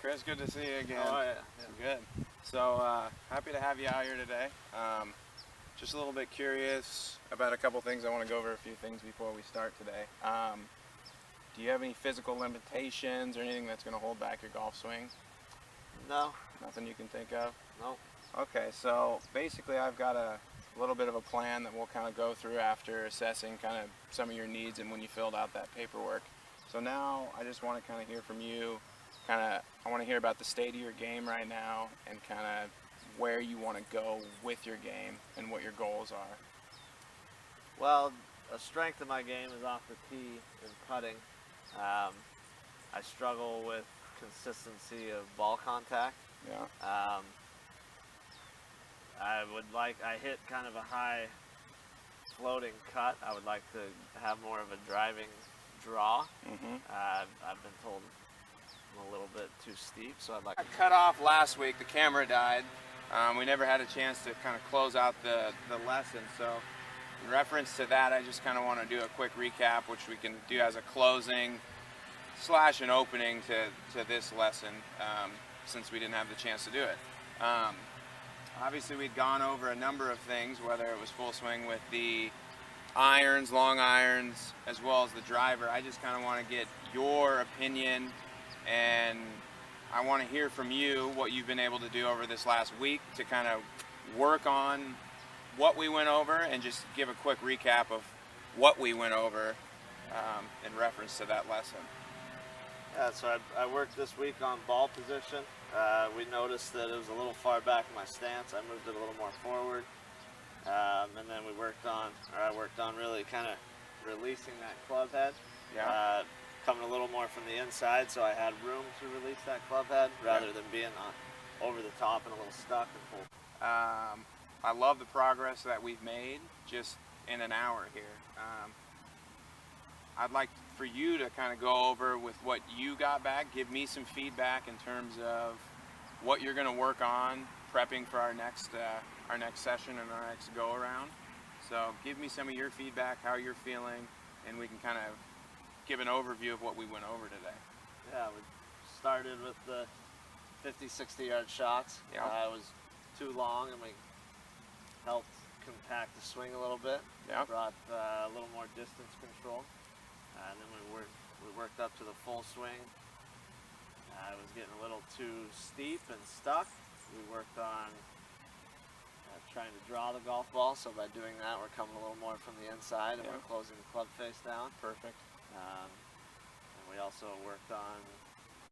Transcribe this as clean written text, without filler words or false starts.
Chris, good to see you again. Oh, yeah. Good. So, happy to have you out here today. Just a little bit curious about a couple things. I want to go over a few things before we start today. Do you have any physical limitations or anything that's going to hold back your golf swing? No. Nothing you can think of? No. Okay, so basically I've got a little bit of a plan that we'll kind of go through after assessing kind of some of your needs and when you filled out that paperwork. So now I just want to kind of hear from you, I want to hear about the state of your game right now and kind of where you want to go with your game and what your goals are. Well, a strength of my game is off the tee and putting. I struggle with consistency of ball contact. Yeah. I hit kind of a high floating cut. I would like to have more of a driving draw. I've been told I'm a little bit too steep, so I'd like. I cut off last week. The camera died. We never had a chance to kind of close out the lesson. So in reference to that, I just kind of want to do a quick recap, which we can do as a closing / an opening to this lesson, since we didn't have the chance to do it. Obviously, we'd gone over a number of things, whether it was full swing with the irons, long irons, as well as the driver. I just kind of want to get your opinion, and I want to hear from you what you've been able to do over this last week to kind of work on what we went over and just give a quick recap of what we went over in reference to that lesson. Yeah, so I worked this week on ball position. We noticed that it was a little far back in my stance. I moved it a little more forward. And then I worked on really kind of releasing that club head. Yeah. Coming a little more from the inside, so I had room to release that club head rather than being over the top and a little stuck and pull. I love the progress that we've made just in an hour here. I'd like for you to kind of go over with what you got back, give me some feedback in terms of what you're going to work on prepping for our next session and our next go around. So give me some of your feedback, how you're feeling, and we can kind of give an overview of what we went over today. Yeah, we started with the 50-60 yard shots. Yeah. It was too long, and we helped compact the swing a little bit. Yeah. Brought a little more distance control. And then we worked up to the full swing. It was getting a little too steep and stuck. We worked on trying to draw the golf ball, so by doing that we're coming a little more from the inside and we're closing the club face down. Perfect. And we also worked on